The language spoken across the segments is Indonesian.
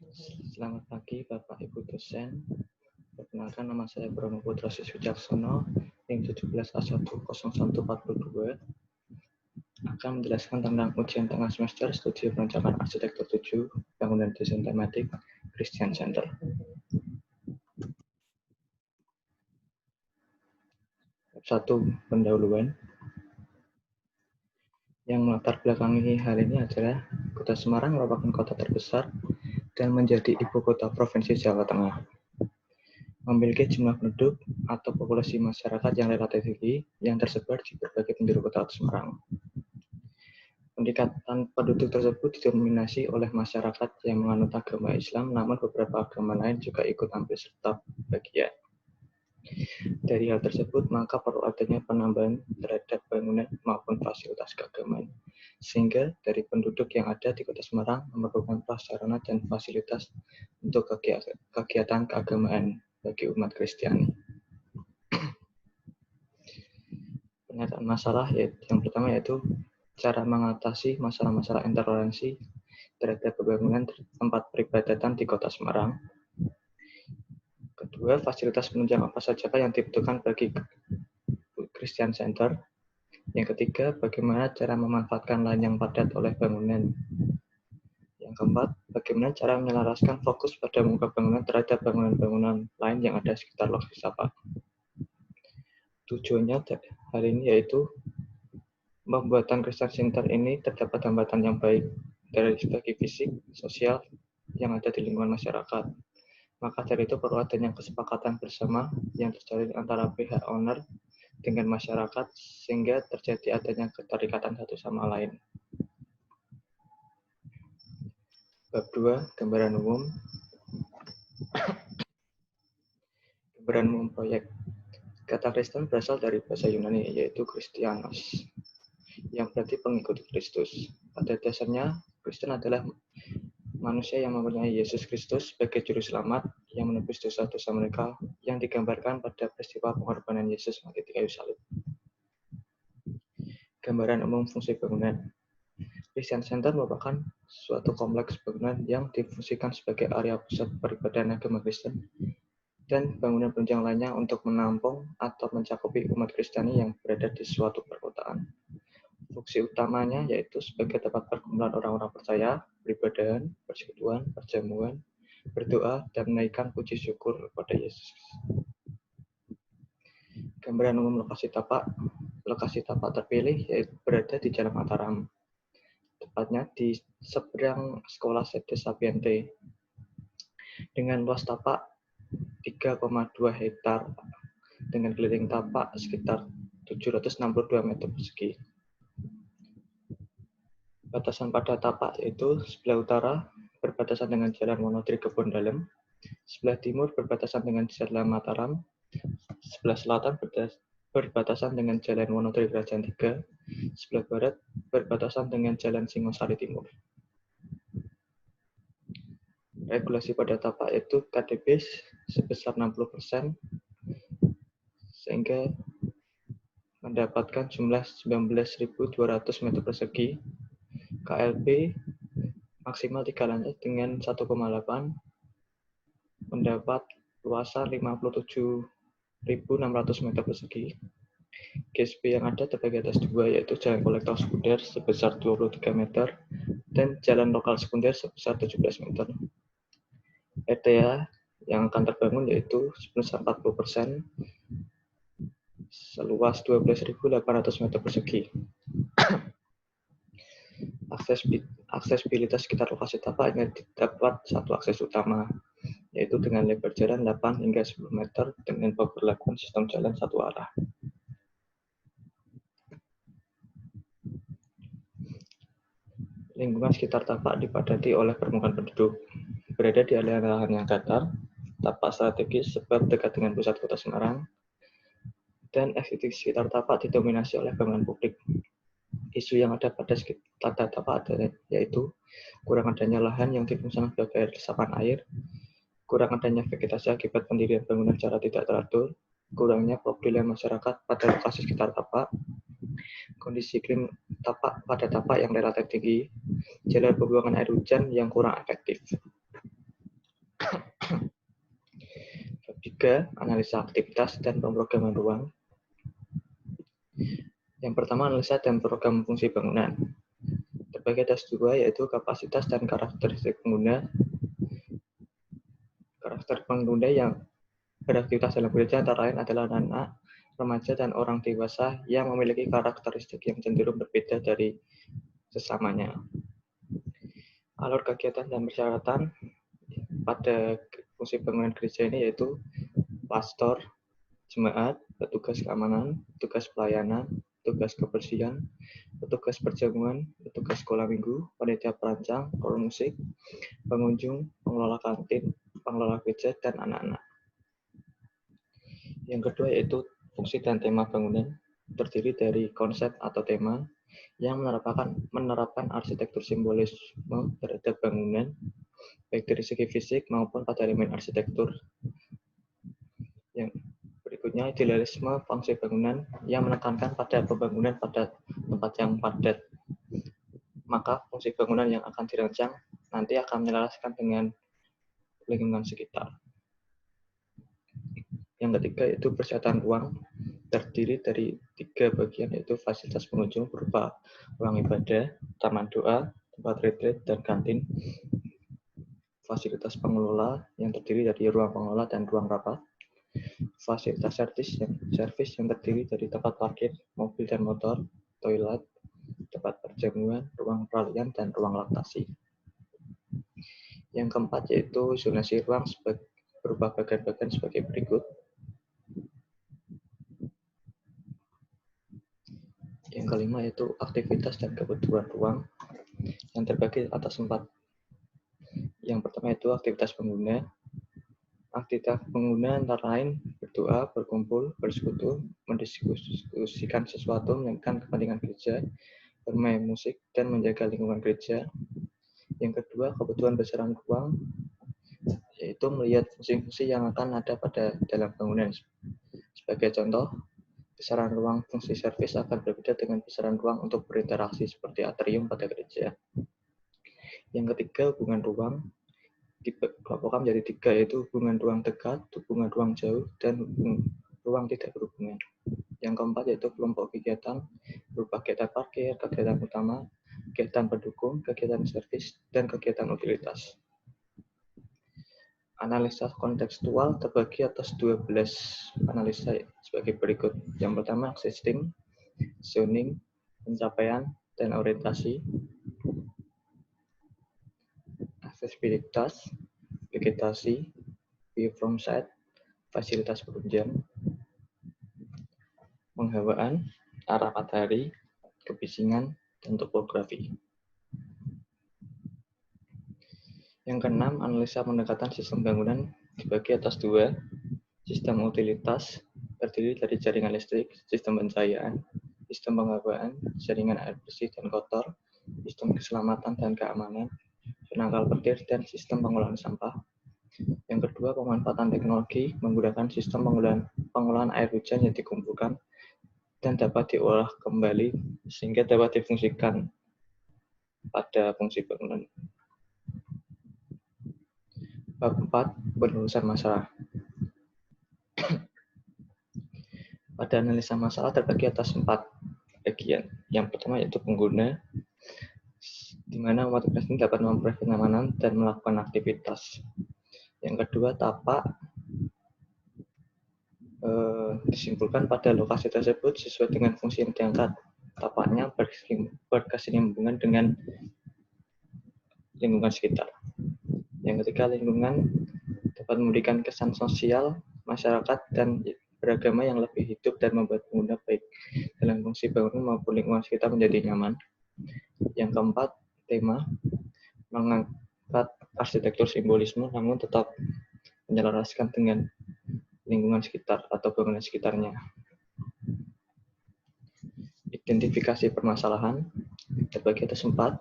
Selamat pagi Bapak Ibu dosen. Perkenalkan, nama saya Bromo Putra Siswijaksono yang 17A10142 akan menjelaskan tentang ujian tengah semester studi perencanaan arsitektur 7 bangunan desain tematik Christian Center. Bab 1, pendahuluan. Yang melatar belakangi hal ini adalah Kota Semarang merupakan kota terbesar dan menjadi ibu kota Provinsi Jawa Tengah. Memiliki jumlah penduduk atau populasi masyarakat yang relatif tinggi yang tersebar di berbagai penjuru kota Semarang. Peningkatan penduduk tersebut didominasi oleh masyarakat yang menganut agama Islam, namun beberapa agama lain juga ikut ambil serta bagian. Dari hal tersebut, maka perlu adanya penambahan terhadap bangunan maupun fasilitas keagamaan, sehingga dari penduduk yang ada di Kota Semarang memerlukan prasarana dan fasilitas untuk kegiatan keagamaan bagi umat Kristiani. Pernyataan masalah yang pertama yaitu cara mengatasi masalah-masalah intoleransi terhadap pembangunan tempat peribadatan di Kota Semarang. Kedua, fasilitas penunjang apa saja yang dibutuhkan bagi Christian Center. Yang ketiga, bagaimana cara memanfaatkan lahan yang padat oleh bangunan. Yang keempat, bagaimana cara menyelaraskan fokus pada muka bangunan terhadap bangunan-bangunan lain yang ada di sekitar lokasi tapak. Tujuannya hal ini yaitu pembuatan Christian Center ini terdapat hambatan yang baik dari segi fisik, sosial yang ada di lingkungan masyarakat. Maka dari itu perlu adanya kesepakatan bersama yang terjalin antara pihak owner dengan masyarakat sehingga terjadi adanya keterikatan satu sama lain. Bab 2, gambaran umum. Gambaran umum proyek. Kata Kristen berasal dari bahasa Yunani yaitu Christianos, yang berarti pengikut Kristus. Pada dasarnya, Kristen adalah manusia yang mempunyai Yesus Kristus sebagai juru selamat yang menebus dosa-dosa mereka yang digambarkan pada peristiwa pengorbanan Yesus mati di kayu salib. Gambaran umum fungsi bangunan. Christian Center merupakan suatu kompleks bangunan yang difungsikan sebagai area pusat peribadatan agama Kristen dan bangunan penunjang lainnya untuk menampung atau mencakupi umat Kristiani yang berada di suatu perkotaan. Fungsi utamanya yaitu sebagai tempat perkumpulan orang-orang percaya, beribadah, persekutuan, perjamuan, berdoa, dan menaikkan puji syukur kepada Yesus. Gambaran umum lokasi tapak. Lokasi tapak terpilih yaitu berada di Jalan Mataram, tepatnya di seberang Sekolah Sede Sapiente, dengan luas tapak 3,2 hektar dengan keliling tapak sekitar 762 meter persegi. Batasan pada tapak yaitu sebelah utara berbatasan dengan Jalan Wonodri Kebon Dalem, sebelah timur berbatasan dengan Jalan Mataram, sebelah selatan berbatasan dengan Jalan Wonodri Kerajaan 3, sebelah barat berbatasan dengan Jalan Singosari Timur. Regulasi pada tapak itu KDP sebesar 60%, sehingga mendapatkan jumlah 19.200 meter persegi. KLP maksimal 3 lantai dengan 1,8 mendapat luasan 57.600 meter persegi. GSP yang ada terbagi atas dua, yaitu jalan kolektor sekunder sebesar 23 meter dan jalan lokal sekunder sebesar 17 meter. RTA yang akan terbangun yaitu sebesar 40%, seluas 12.800 meter persegi. Aksesibilitas sekitar lokasi tapak hanya didapat satu akses utama, yaitu dengan lebar jalan 8 hingga 10 meter dengan pemberlakuan sistem jalan satu arah. Lingkungan sekitar tapak dipadati oleh permukaan penduduk. Berada di area lahan yang datar, tapak strategis sebab dekat dengan pusat kota Semarang, dan aktivitas sekitar tapak didominasi oleh bangunan publik. Isu yang ada pada sekitar tapak adalah yaitu kurang adanya lahan yang difungsikan sebagai resapan air, kurang adanya vegetasi akibat pendirian bangunan secara tidak teratur, kurangnya pedulian masyarakat pada lokasi sekitar tapak, kondisi iklim tapak pada tapak yang relatif tinggi, jalur pembuangan air hujan yang kurang efektif. Bab 3, analisa aktivitas dan pemrograman ruang. Yang pertama, analisa dan program fungsi bangunan. Terbagi atas 2, yaitu kapasitas dan karakteristik pengguna. Karakter pengguna yang beraktivitas dalam gereja antara lain adalah anak-anak, remaja, dan orang dewasa yang memiliki karakteristik yang cenderung berbeda dari sesamanya. Alur kegiatan dan persyaratan pada fungsi bangunan gereja ini yaitu pastor, jemaat, petugas keamanan, petugas pelayanan, petugas kebersihan, petugas perjamuan, petugas sekolah minggu, panitia perancang, kor musik, pengunjung, pengelola kantin, pengelola gereja, dan anak-anak. Yang kedua yaitu fungsi dan tema bangunan, terdiri dari konsep atau tema yang menerapkan arsitektur simbolisme terhadap bangunan, baik dari segi fisik maupun pada elemen arsitektur. Yang berikutnya, idealisme fungsi bangunan yang menekankan pada pembangunan pada tempat yang padat. Maka fungsi bangunan yang akan dirancang nanti akan menyelaraskan dengan lingkungan sekitar. Yang ketiga yaitu persyaratan ruang, terdiri dari 3 bagian, yaitu fasilitas pengunjung berupa ruang ibadah, taman doa, tempat retreat, dan kantin. Fasilitas pengelola yang terdiri dari ruang pengelola dan ruang rapat. Fasilitas servis yang terdiri dari tempat parkir mobil dan motor, toilet, tempat perjamuan, ruang peralihan, dan ruang laktasi. Yang keempat yaitu zonasi ruang berupa bagian-bagian sebagai berikut. Yang kelima yaitu aktivitas dan kebutuhan ruang yang terbagi atas 4. Yang pertama itu aktivitas pengguna. Aktivitas pengguna antara lain berdoa, berkumpul, bersekutu, mendiskusikan sesuatu, menyampaikan kepentingan gereja, bermain musik, dan menjaga lingkungan gereja. Yang kedua, kebutuhan besaran ruang, yaitu melihat fungsi-fungsi yang akan ada pada dalam bangunan. Sebagai contoh, besaran ruang fungsi servis akan berbeda dengan besaran ruang untuk berinteraksi seperti atrium pada gereja. Yang ketiga, hubungan ruang dikelompokkan menjadi 3, yaitu hubungan ruang dekat, hubungan ruang jauh, dan ruang tidak berhubungan. Yang keempat yaitu kelompok kegiatan berupa kegiatan parkir, kegiatan utama, kegiatan pendukung, kegiatan servis, dan kegiatan utilitas. Analisa kontekstual terbagi atas 12 analisa sebagai berikut. Yang pertama, existing, zoning, pencapaian, dan orientasi, aksesibilitas, vegetasi, view from site, fasilitas penunjang, penghawaan, arah matahari, kebisingan, dan topografi. Yang keenam, analisa pendekatan sistem bangunan dibagi atas 2, sistem utilitas, terdiri dari jaringan listrik, sistem pencahayaan, sistem penghawaan, jaringan air bersih dan kotor, sistem keselamatan dan keamanan, penangkal petir, dan sistem pengolahan sampah. Yang kedua, pemanfaatan teknologi menggunakan sistem pengolahan air hujan yang dikumpulkan dan dapat diolah kembali sehingga dapat difungsikan pada fungsi bangunan. Bab 4, penelusuran masalah. Pada analisa masalah terbagi atas 4 bagian. Yang pertama yaitu pengguna, di mana umat Kristen dapat memperoleh kenyamanan dan melakukan aktivitas. Yang kedua, tapak, disimpulkan pada lokasi tersebut sesuai dengan fungsi yang diangkat. Tapaknya berkesinambungan dengan lingkungan sekitar. Yang ketiga, lingkungan dapat memberikan kesan sosial, masyarakat, dan beragama yang lebih hidup dan membuat pengguna baik dalam fungsi bangunan maupun lingkungan sekitar menjadi nyaman. Yang keempat, tema mengangkat arsitektur simbolisme namun tetap menyelaraskan dengan lingkungan sekitar atau bangunan sekitarnya. Identifikasi permasalahan terbagi atas 4.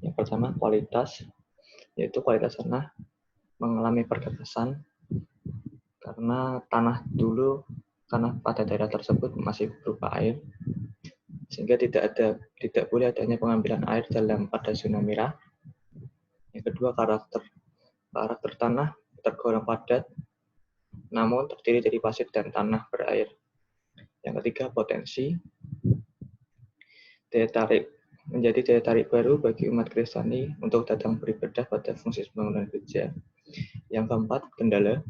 Yang pertama, kualitas, yaitu kualitas tanah mengalami pergeseran karena tanah pada daerah tersebut masih berupa air, sehingga tidak boleh adanya pengambilan air pada zona merah. Yang kedua, karakter tanah tergolong padat, namun terdiri dari pasir dan tanah berair. Yang ketiga, potensi. Daya tarik menjadi daya tarik baru bagi umat Kristiani untuk datang beribadah pada fungsi pembangunan gereja. Yang keempat, kendala.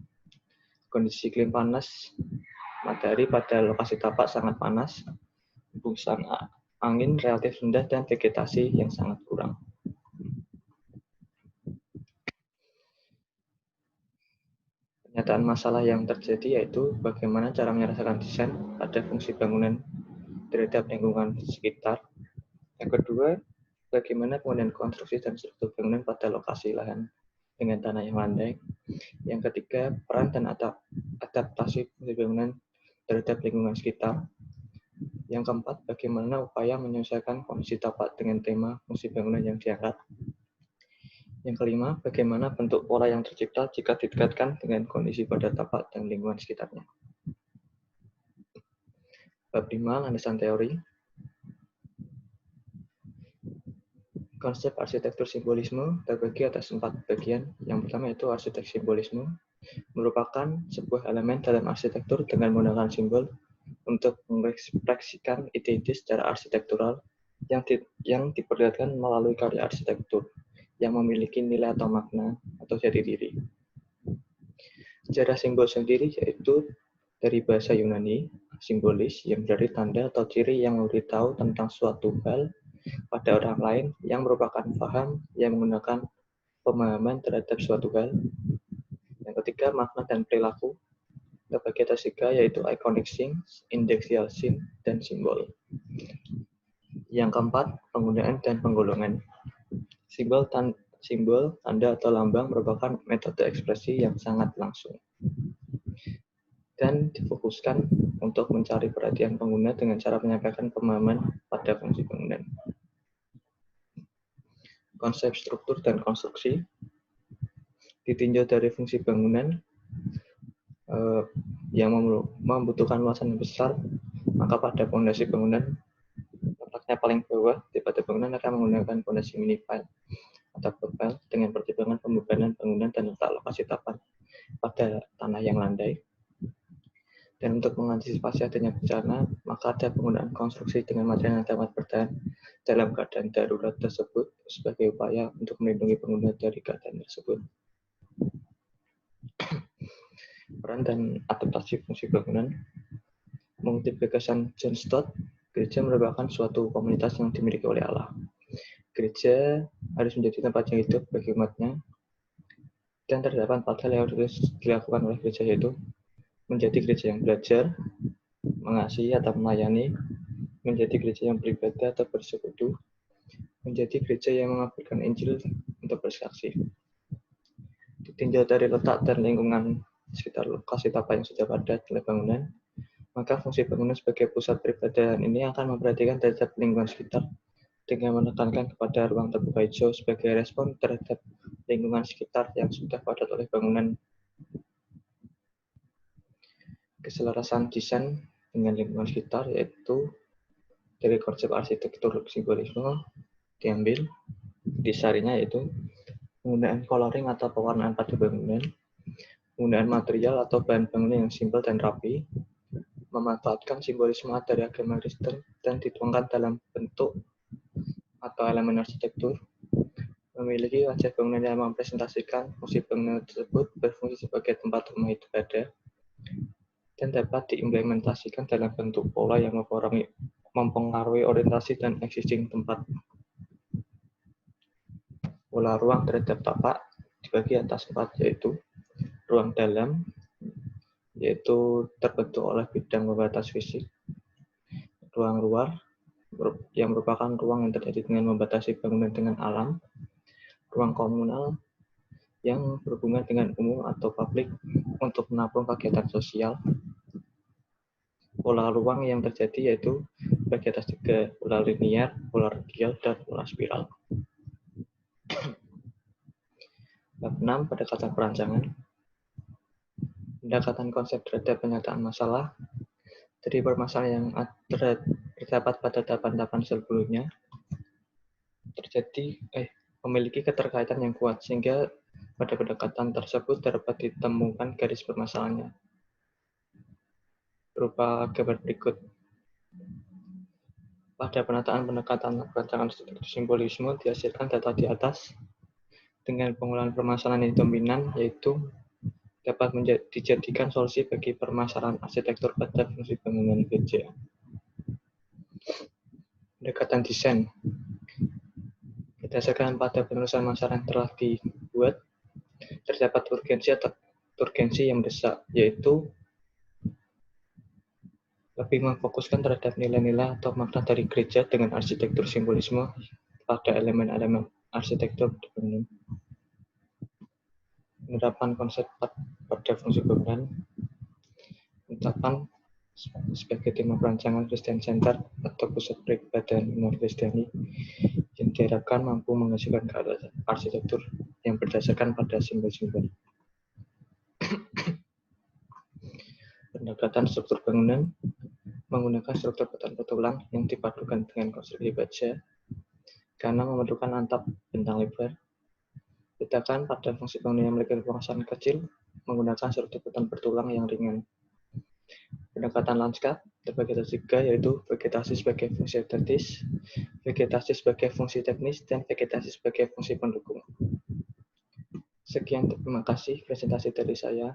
Kondisi iklim panas, matahari pada lokasi tapak sangat panas, hembusan angin relatif rendah, dan vegetasi yang sangat kurang. Pernyataan masalah yang terjadi yaitu bagaimana cara menyelesaikan desain pada fungsi bangunan terhadap lingkungan sekitar. Yang kedua, bagaimana penggunaan konstruksi dan struktur bangunan pada lokasi lahan dengan tanah yang landai. Yang ketiga, peran dan adaptasi fungsi bangunan terhadap lingkungan sekitar. Yang keempat, bagaimana upaya menyesuaikan kondisi tapak dengan tema fungsi bangunan yang diangkat. Yang kelima, bagaimana bentuk pola yang tercipta jika didekatkan dengan kondisi pada tapak dan lingkungan sekitarnya. Bab 5, landasan teori. Konsep arsitektur simbolisme terbagi atas 4 bagian. Yang pertama yaitu arsitek simbolisme, merupakan sebuah elemen dalam arsitektur dengan menggunakan simbol untuk mengekspresikan ide-ide secara arsitektural yang diperlihatkan melalui karya arsitektur yang memiliki nilai atau makna atau jati diri. Sejarah simbol sendiri yaitu dari bahasa Yunani, simbolis yang berarti tanda atau ciri yang memberitahu tentang suatu hal pada orang lain yang merupakan paham yang menggunakan pemahaman terhadap suatu hal. Yang ketiga, makna dan perilaku. Terbagi atas 3 yaitu iconic signs, indexial sign, dan simbol. Yang keempat, penggunaan dan penggolongan. Simbol, tanda atau lambang merupakan metode ekspresi yang sangat langsung dan difokuskan untuk mencari perhatian pengguna dengan cara menyampaikan pemahaman pada fungsi bangunan. Konsep struktur dan konstruksi ditinjau dari fungsi bangunan yang membutuhkan luasan yang besar, maka pada fondasi bangunan letaknya paling bawah pada bangunan akan menggunakan fondasi mini-pile atau profile dengan pertimbangan pembebanan bangunan dan letak lokasi tapak pada tanah yang landai. Dan untuk mengantisipasi adanya bencana, maka ada penggunaan konstruksi dengan material yang dapat bertahan dalam keadaan darurat tersebut sebagai upaya untuk melindungi pengguna dari keadaan tersebut. Peran dan adaptasi fungsi bangunan. Mengutip gagasan John Stott, gereja merupakan suatu komunitas yang dimiliki oleh Allah. Gereja harus menjadi tempat yang hidup bagi umatnya, dan terdapat 4 hal yang harus dilakukan oleh gereja, yaitu menjadi gereja yang belajar, mengasihi atau melayani, menjadi gereja yang beribadah atau bersekutu, menjadi gereja yang mengabarkan Injil untuk bersaksi. Ditinjau dari letak dan lingkungan sekitar lokasi tapak yang sudah padat oleh bangunan, maka fungsi bangunan sebagai pusat peribadahan ini akan memperhatikan terhadap lingkungan sekitar dengan menekankan kepada ruang terbuka hijau sebagai respon terhadap lingkungan sekitar yang sudah padat oleh bangunan. Keselarasan desain dengan lingkungan sekitar yaitu dari konsep arsitektur simbolisme diambil disarinya yaitu penggunaan coloring atau pewarnaan pada bangunan, penggunaan material atau bahan bangunan yang simpel dan rapi, memanfaatkan simbolisme dari agama Kristen dan dituangkan dalam bentuk atau elemen arsitektur, memiliki wajah bangunan yang mempresentasikan fungsi bangunan tersebut berfungsi sebagai tempat rumah ibadah, dan dapat diimplementasikan dalam bentuk pola yang mempengaruhi orientasi dan existing tempat. Pola ruang terhadap tapak dibagi atas 4 yaitu ruang dalam, yaitu terbentuk oleh bidang pembatas fisik, ruang luar yang merupakan ruang yang terjadi dengan membatasi bangunan dengan alam, ruang komunal yang berhubungan dengan umum atau publik untuk menampung kegiatan sosial. Pola ruang yang terjadi yaitu bagi atas 3, pola linear, pola radial, dan pola spiral. Bab 6, pendekatan perancangan. Pendekatan konsep terhadap penyataan masalah. Dari permasalahan yang terdapat pada tahapan-tahapan sebelumnya memiliki keterkaitan yang kuat sehingga Pada pendekatan tersebut dapat ditemukan garis permasalahannya berupa gambar berikut. Pada penataan pendekatan perancangan struktur simbolisme dihasilkan data di atas dengan pengolahan permasalahan yang dominan, yaitu dapat dijadikan solusi bagi permasalahan arsitektur pada fungsi bangunan gereja. Pendekatan desain berdasarkan pada penelusuran masalah yang telah dibuat, terdapat urgensi yang mendesak, yaitu lebih memfokuskan terhadap nilai-nilai atau makna dari gereja dengan arsitektur simbolisme pada elemen-elemen arsitektur bangunan. Penerapan konsep pada fungsi bangunan, penetapan sebagai tema perancangan Christian Center atau pusat peribadahan umat Kristiani yang diharapkan mampu menghasilkan arsitektur yang berdasarkan pada simbol-simbol. Pendekatan struktur bangunan menggunakan struktur batuan betulan yang dipadukan dengan konstruksi baja karena memerlukan atap bentang lebar. Bedakan pada fungsi bangunan yang memiliki pemasangan kecil menggunakan struktur batuan bertulang yang ringan. Pendekatan lanskap terbagi atas tiga, yaitu vegetasi sebagai fungsi estetis, vegetasi sebagai fungsi teknis, dan vegetasi sebagai fungsi pendukung. Sekian, terima kasih presentasi dari saya.